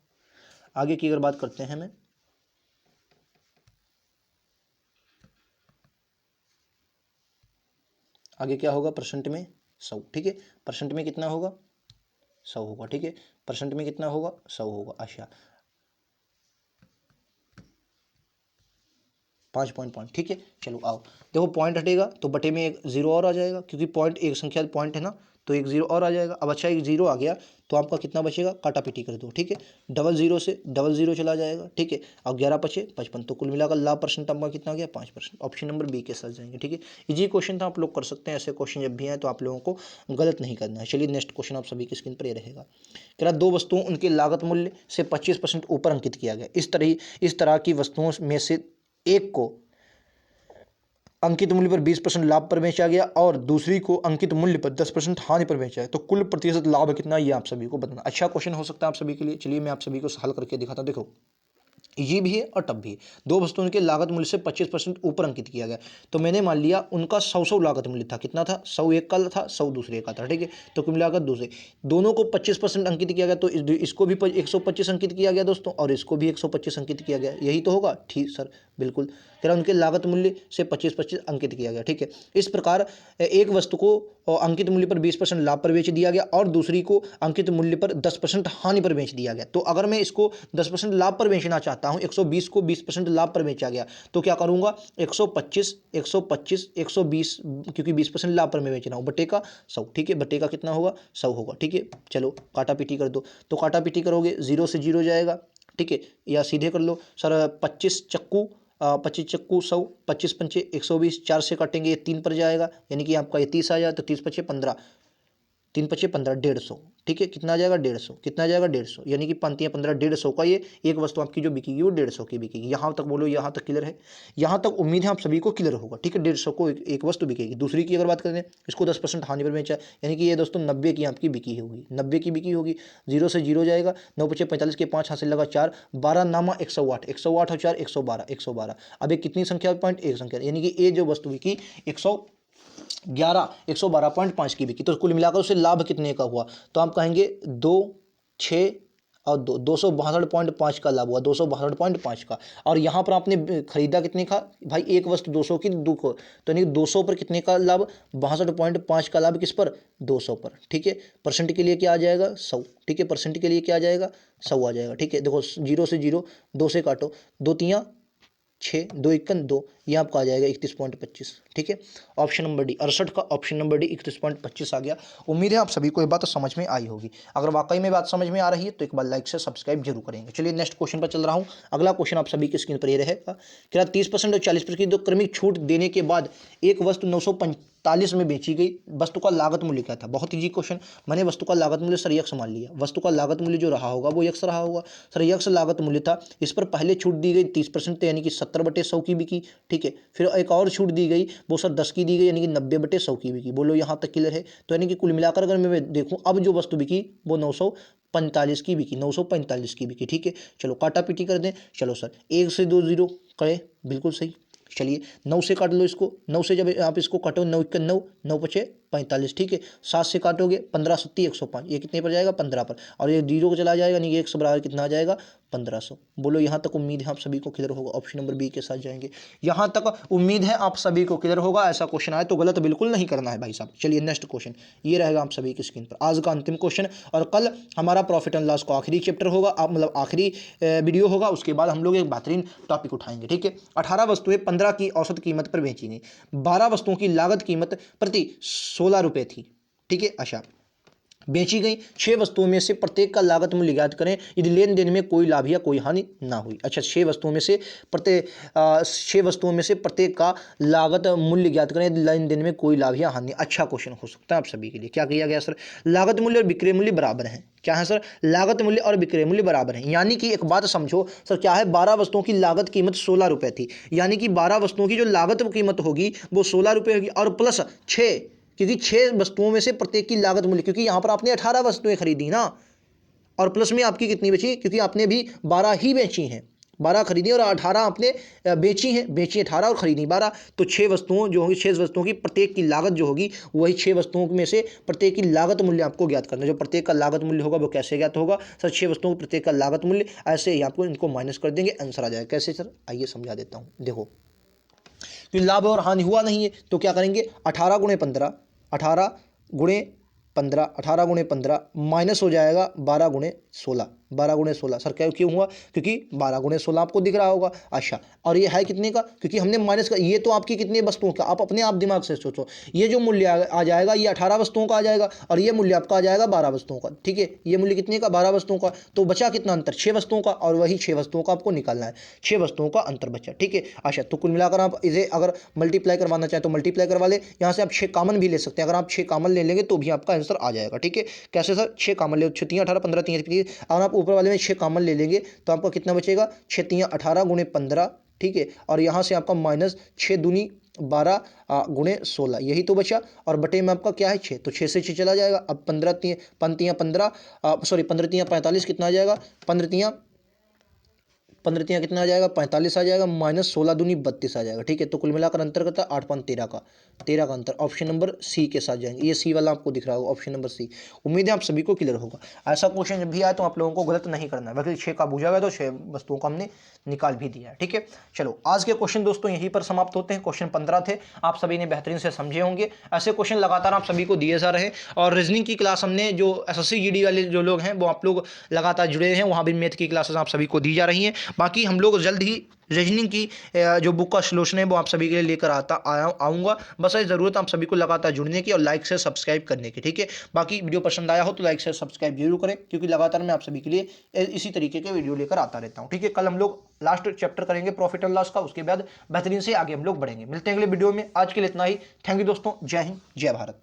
आगे की अगर बात करते हैं, मैं आगे क्या होगा, परसेंट में 100, ठीक है। परसेंट में कितना होगा, 100 होगा, ठीक है। परसेंट में कितना होगा, 100 होगा। अच्छा 5.5, ठीक है। चलो आओ देखो, पॉइंट हटेगा तो बटे में एक जीरो और आ जाएगा, क्योंकि पॉइंट एक संख्या पॉइंट है ना, तो एक जीरो और आ जाएगा। अब अच्छा एक जीरो आ गया तो आपका कितना बचेगा, काटा पीटी कर दो, ठीक है। डबल जीरो से डबल जीरो चला जाएगा, ठीक है। अब 11 बचे 55, तो कुल मिलाकर लाभ परसेंट आपका कितना आ गया, 5%। ऑप्शन नंबर बी के साथ जाएंगे, ठीक है। इजी क्वेश्चन था, आप लोग कर सकते हैं, ऐसे क्वेश्चन जब भी आए तो आप लोगों को गलत नहीं करना है। चलिए नेक्स्ट क्वेश्चन आप सभी की स्क्रीन पर ये रहेगा, कह रहा 2 वस्तुओं उनके लागत मूल्य से 25% ऊपर अंकित किया गया। इस तरह की वस्तुओं में से एक को अंकित मूल्य पर 20% लाभ पर बेचा गया और दूसरी को अंकित मूल्य पर 10% हानि पर बेचा है, तो कुल प्रतिशत लाभ कितना, ये आप सभी को बताना। अच्छा क्वेश्चन हो सकता है आप सभी के लिए, चलिए मैं आप सभी को हल करके दिखाता हूं। देखो ये भी है और टब भी है, 2 वस्तुओं के लागत मूल्य से 25% ऊपर अंकित किया गया। तो मैंने मान लिया उनका 100 लागत मूल्य था, कितना था, 100 एक का था, 100 दूसरे का था, ठीक है। तो कुल मिलाकर दूसरे दोनों को 25% अंकित किया गया, तो इसको भी 125 अंकित किया गया दोस्तों, और इसको भी 125 अंकित किया गया, यही तो होगा, ठीक सर बिल्कुल। तेरा उनके लागत मूल्य से 25% अंकित किया गया, ठीक है। इस प्रकार एक वस्तु को अंकित मूल्य पर 20% लाभ पर बेच दिया गया और दूसरी को अंकित मूल्य पर 10% हानि पर बेच दिया गया। तो अगर मैं इसको 10% लाभ पर बेचना चाहता हूं, 120 को 20% लाभ पर बेचा गया, तो क्या करूंगा, 125 125 120, क्योंकि 20% लाभ पर मैं बेच रहा हूं, बटे का 100, ठीक है। बटे का कितना होगा, 100 होगा, ठीक है। चलो काटा पीटी कर दो, तो काटा पीटी करोगे 0 से 0 जाएगा, ठीक है, या सीधे कर लो सर, 25 चक्कू 25 चक्कू 100, 25 पंचे 120, 4 से काटेंगे ये 3 पर जाएगा, यानी कि आपका ये 30 आ जाए, तो 30 पचे 15, 3 पचे 15, 150, ठीक है, कितना आ जाएगा 150, कितना आ जाएगा 150, यानी कि पंक्तियाँ 15, 150 का ये एक वस्तु आपकी जो बिकेगी वो 150 की बिकेगी। यहाँ तक बोलो, यहाँ तक क्लियर है, यहाँ तक उम्मीद है आप सभी को क्लियर होगा, ठीक है। 150 को एक वस्तु बिकेगी। दूसरी की अगर बात करें, इसको 10% हानि पर बेचा, यानी कि ये दोस्तों 90 की आपकी बिकी होगी, 90 की बिकी होगी। 0 से 0 जाएगा, 9 पचे 45 के 5 हासिल लगा 4, 12 नामा 108, 108 और 4 112, 112। अब एक कितनी संख्या पॉइंट, एक संख्या, यानी कि ये जो वस्तु बिकी 112.5 की बिकी। तो कुल मिलाकर उसे लाभ कितने का हुआ, तो आप कहेंगे 2, 6 और 262.5 का लाभ हुआ, 262.5 का। और यहाँ पर आपने खरीदा कितने का भाई, एक वस्तु 200 की, 2 को, तो यानी 200 पर कितने का लाभ, 62.5 का लाभ किस पर, 200 पर, ठीक है। परसेंट के लिए क्या आ जाएगा, 100, ठीक है, परसेंट के लिए क्या आ जाएगा, 100 आ जाएगा, ठीक है। देखो 0 से 0, 2 से काटो, 2 तियाँ 6, 2 एकन 2, ये आपका आ जाएगा 31.25, ठीक है। ऑप्शन नंबर डी 68 का, ऑप्शन नंबर डी 31.25 आ गया। उम्मीद है आप सभी को ये बात समझ में आई होगी। अगर वाकई में बात समझ में आ रही है तो एक बार लाइक से सब्सक्राइब जरूर करेंगे। चलिए नेक्स्ट क्वेश्चन पर चल रहा हूँ। अगला क्वेश्चन आप सभी की स्क्रीन पर ये रहेगा, क्या 30% और 40% की दो क्रमिक छूट देने के बाद एक वस्तु 945 में बेची गई, वस्तु का लागत मूल्य क्या था। बहुत ईजी क्वेश्चन, मैंने वस्तु का लागत मूल्य सर यक्स मान लिया। वस्तु का लागत मूल्य जो रहा होगा वो यक्स रहा होगा, सर यक्स लागत मूल्य था। इस पर पहले छूट दी गई 30%, यानी कि 70/100 की बिकी, ठीक है। फिर एक और छूट दी गई, वो सर 10 की दी गई, यानी कि 90/100 की बिकी। बोलो यहाँ तक क्लियर है। तो यानी कि कुल मिलाकर अगर मैं देखूँ, अब जो वस्तु बिकी वो 945 की बिकी, 945 की बिकी, ठीक है। चलो काटा पीटी कर दें। चलो सर 1 से 2 0 कहे, बिल्कुल सही। चलिए 9 से काट लो इसको, 9 से जब आप इसको काटो, 9 1 9, 9 पचे 45, ठीक है। 7 से काटोगे 15 7 105, ये कितने पर जाएगा, 15 पर। और ये 0 को चला जाएगा, यानी कि 100 बराबर कितना आ जाएगा, 1500। बोलो यहाँ तक उम्मीद है आप सभी को क्लियर होगा। ऑप्शन नंबर बी के साथ जाएंगे। यहाँ तक उम्मीद है आप सभी को क्लियर होगा। ऐसा क्वेश्चन आए तो गलत बिल्कुल नहीं करना है भाई साहब। चलिए नेक्स्ट क्वेश्चन ये रहेगा आप सभी की स्क्रीन पर, आज का अंतिम क्वेश्चन। और कल हमारा प्रॉफिट एंड लॉस का आखिरी चैप्टर होगा, मतलब आखिरी वीडियो होगा। उसके बाद हम लोग एक बेहतरीन टॉपिक उठाएंगे, ठीक है। 18 वस्तुएं 15 की औसत कीमत पर बेची गई, 12 वस्तुओं की लागत कीमत प्रति 16 रुपये थी, ठीक है। अच्छा, बेची गई 6 वस्तुओं में से प्रत्येक का लागत मूल्य ज्ञात करें यदि लेन देन में कोई लाभ या कोई हानि ना हुई। अच्छा, 6 वस्तुओं में से प्रत्येक का लागत मूल्य ज्ञात करें यदि लेन देन में कोई लाभ या हानि। अच्छा क्वेश्चन हो सकता है आप सभी के लिए। क्या किया गया सर, लागत मूल्य और विक्रय मूल्य बराबर हैं। क्या है सर, लागत मूल्य और विक्रय मूल्य बराबर हैं। यानी कि एक बात समझो सर, क्या है, 12 वस्तुओं की लागत कीमत 16 रुपये थी, यानी कि 12 वस्तुओं की जो लागत कीमत होगी वो 16 रुपये होगी, और प्लस 6, क्योंकि 6 वस्तुओं में से प्रत्येक की लागत मूल्य, क्योंकि यहाँ पर आपने 18 वस्तुएं खरीदी ना, और प्लस में आपकी कितनी बची, क्योंकि आपने भी 12 ही बेची हैं, 12 खरीदी और 18 आपने बेची हैं, बेची 18 और खरीदी 12। तो 6 वस्तुओं जो होगी, 6 वस्तुओं की प्रत्येक की लागत जो होगी वही 6 वस्तुओं में से प्रत्येक की लागत मूल्य आपको ज्ञात करना है। जो प्रत्येक का लागत मूल्य होगा वो कैसे ज्ञात होगा सर, 6 वस्तुओं की प्रत्येक का लागत मूल्य, ऐसे ही आपको इनको माइनस कर देंगे, आंसर आ जाएगा। कैसे सर, आइए समझा देता हूँ। देखो कि लाभ और हानि हुआ नहीं है तो क्या करेंगे, 18 गुणे 15, 18 गुणे 15, 18 गुणे 15 माइनस हो जाएगा 12 गुणे 16, 12 गुणे 16। सर क्या क्यों हुआ, क्योंकि 12 गुणे 16 आपको दिख रहा होगा। अच्छा, और ये है कितने का, क्योंकि हमने माइनस का, ये तो आपकी कितनी वस्तुओं का, आप अपने आप दिमाग से सोचो। ये जो मूल्य आ जाएगा ये 18 वस्तुओं का आ जाएगा, और ये मूल्य आपका आ जाएगा 12 वस्तुओं का, ठीक है। ये मूल्य कितने का, 12 वस्तुओं का। तो बचा कितना अंतर, 6 वस्तुओं का, और वही 6 वस्तुओं का आपको निकालना है, 6 वस्तुओं का अंतर बचा, ठीक है। अच्छा, तो कुल मिलाकर आप इसे अगर मल्टीप्लाई करवाना चाहें तो मल्टीप्लाई करवा ले, यहाँ से आप 6 कॉमन भी ले सकते हैं। अगर आप 6 कॉमन ले लेंगे तो भी आपका आंसर आ जाएगा, ठीक है। कैसे सर, 6 कॉमन ले, 6 3 18 15 3 30, अगर आप ऊपर वाले में 6 कॉमन ले लेंगे तो आपका कितना बचेगा, 6 3 18 गुणे 15, ठीक है। और यहाँ से आपका माइनस 6 दूनी 12 गुणे 16, यही तो बचा। और बटे में आपका क्या है 6, तो 6 से 6 चला जाएगा। अब 15 पंतियाँ 15, सॉरी 15 3 45 कितना आ जाएगा, 15 तियाँ कितना आ जाएगा, 45 आ जाएगा, माइनस 16 दूनी 32 आ जाएगा, ठीक है। तो कुल मिलाकर अंतर करता है 8 5 13 का, 13 का अंतर। ऑप्शन नंबर सी के साथ जाएंगे, ये सी वाला आपको दिख रहा होगा, ऑप्शन नंबर सी। उम्मीद है आप सभी को क्लियर होगा। ऐसा क्वेश्चन जब भी आए तो आप लोगों को गलत नहीं करना है, बल्कि 6 का बूझा गया तो 6 वस्तुओं को हमने निकाल भी दिया है, ठीक है। चलो आज के क्वेश्चन दोस्तों यहीं पर समाप्त होते हैं। क्वेश्चन 15 थे, आप सभी ने बेहतरीन से समझे होंगे। ऐसे क्वेश्चन लगातार आप सभी को दिए जा रहे हैं। और रीजनिंग की क्लास हमने जो SSC GD वाले जो लोग हैं वो आप लोग लगातार जुड़े हैं, वहाँ भी मैथ की क्लासेस आप सभी को दी जा रही हैं। बाकी हम लोग जल्द ही रीजनिंग की जो बुक का सलूशन है वो आप सभी के लिए लेकर आऊँगा। बस ये ज़रूरत आप सभी को लगातार जुड़ने की और लाइक से सब्सक्राइब करने की, ठीक है। बाकी वीडियो पसंद आया हो तो लाइक से सब्सक्राइब जरूर करें, क्योंकि लगातार मैं आप सभी के लिए इसी तरीके के वीडियो लेकर आता रहता हूँ, ठीक है। कल हम लोग लास्ट चैप्टर करेंगे प्रॉफिट एंड लॉस का, उसके बाद बेहतरीन से आगे हम लोग बढ़ेंगे। मिलते हैं अगले वीडियो में, आज के लिए इतना ही। थैंक यू दोस्तों, जय हिंद, जय भारत।